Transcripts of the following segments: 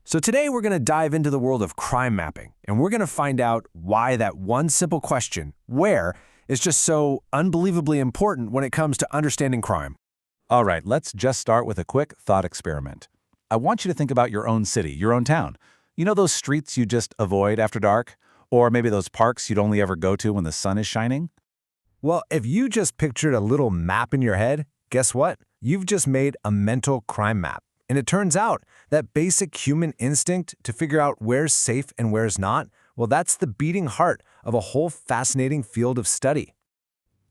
So today we're going to dive into the world of crime mapping, and we're going to find out why that one simple question, where, is just so unbelievably important when it comes to understanding crime. All right, let's just start with a quick thought experiment. I want you to think about your own city, your own town. You know those streets you just avoid after dark? Or maybe those parks you'd only ever go to when the sun is shining? Well, if you just pictured a little map in your head, guess what? You've just made a mental crime map. And it turns out that basic human instinct to figure out where's safe and where's not, well, that's the beating heart of a whole fascinating field of study.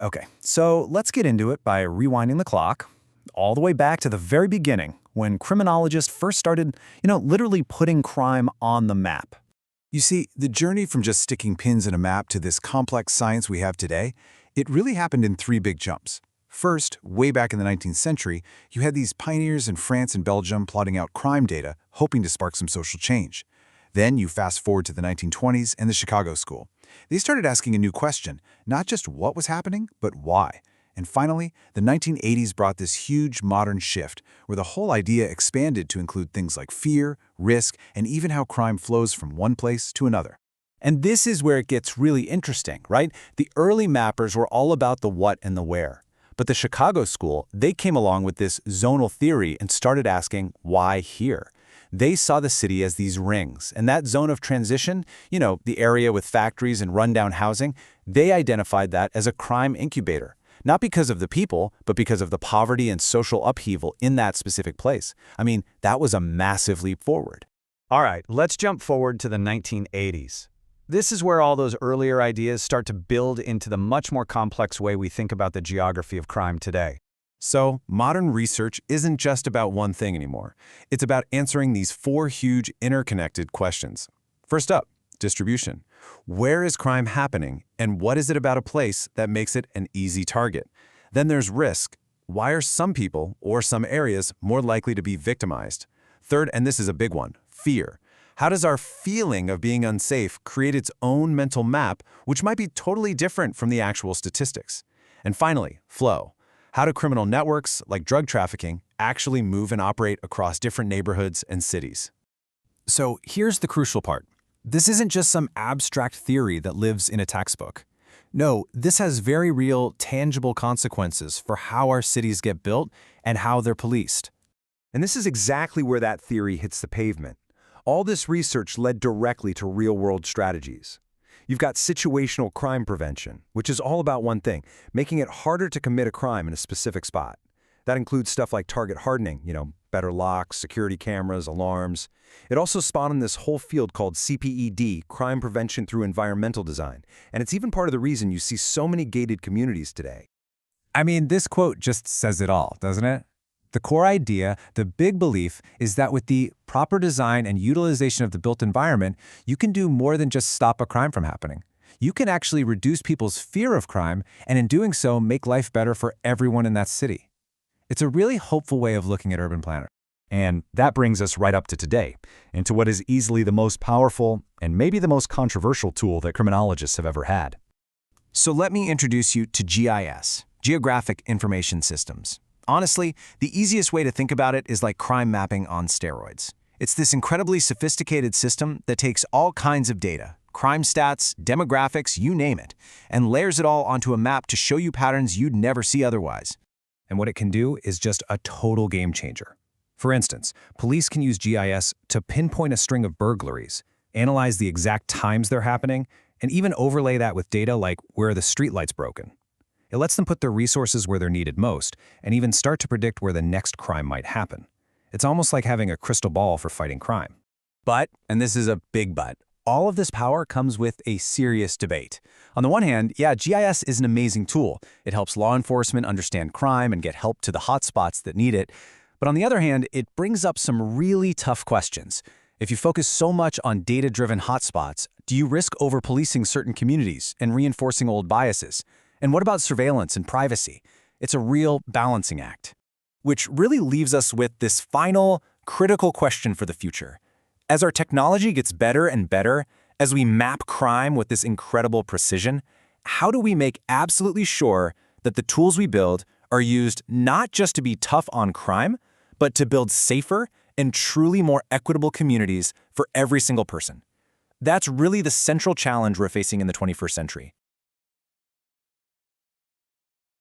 Okay, so let's get into it by rewinding the clock all the way back to the very beginning when criminologists first started, literally putting crime on the map. You see, the journey from just sticking pins in a map to this complex science we have today, it really happened in three big jumps. First, way back in the 19th century, you had these pioneers in France and Belgium plotting out crime data, hoping to spark some social change. Then you fast forward to the 1920s and the Chicago School. They started asking a new question, not just what was happening, but why. And finally, the 1980s brought this huge modern shift where the whole idea expanded to include things like fear, risk, and even how crime flows from one place to another. And this is where it gets really interesting, right? The early mappers were all about the what and the where. But the Chicago School, they came along with this zonal theory and started asking, why here? They saw the city as these rings, and that zone of transition, the area with factories and rundown housing, they identified that as a crime incubator. Not because of the people, but because of the poverty and social upheaval in that specific place. I mean, that was a massive leap forward. All right, let's jump forward to the 1980s. This is where all those earlier ideas start to build into the much more complex way we think about the geography of crime today. So, modern research isn't just about one thing anymore. It's about answering these four huge interconnected questions. First up, distribution. Where is crime happening, and what is it about a place that makes it an easy target? Then there's risk. Why are some people or some areas more likely to be victimized? Third, and this is a big one, fear. How does our feeling of being unsafe create its own mental map, which might be totally different from the actual statistics? And finally, flow. How do criminal networks, like drug trafficking, actually move and operate across different neighborhoods and cities? So here's the crucial part. This isn't just some abstract theory that lives in a textbook. No, this has very real, tangible consequences for how our cities get built and how they're policed. And this is exactly where that theory hits the pavement. All this research led directly to real-world strategies. You've got situational crime prevention, which is all about one thing, making it harder to commit a crime in a specific spot. That includes stuff like target hardening, better locks, security cameras, alarms. It also spawned this whole field called CPED, crime prevention through environmental design. And it's even part of the reason you see so many gated communities today. I mean, this quote just says it all, doesn't it? The core idea, the big belief, is that with the proper design and utilization of the built environment, you can do more than just stop a crime from happening. You can actually reduce people's fear of crime, and in doing so, make life better for everyone in that city. It's a really hopeful way of looking at urban planners. And that brings us right up to today, into what is easily the most powerful and maybe the most controversial tool that criminologists have ever had. So let me introduce you to GIS, Geographic Information Systems. Honestly, the easiest way to think about it is like crime mapping on steroids. It's this incredibly sophisticated system that takes all kinds of data, crime stats, demographics, you name it, and layers it all onto a map to show you patterns you'd never see otherwise. And what it can do is just a total game changer. For instance, police can use GIS to pinpoint a string of burglaries, analyze the exact times they're happening, and even overlay that with data like where are the streetlights broken. It lets them put their resources where they're needed most, and even start to predict where the next crime might happen. It's almost like having a crystal ball for fighting crime. But, and this is a big but, all of this power comes with a serious debate. On the one hand, yeah, GIS is an amazing tool. It helps law enforcement understand crime and get help to the hotspots that need it. But on the other hand, it brings up some really tough questions. If you focus so much on data-driven hotspots, do you risk over-policing certain communities and reinforcing old biases? And what about surveillance and privacy? It's a real balancing act. Which really leaves us with this final, critical question for the future. As our technology gets better and better, as we map crime with this incredible precision, how do we make absolutely sure that the tools we build are used not just to be tough on crime, but to build safer and truly more equitable communities for every single person. That's really the central challenge we're facing in the 21st century.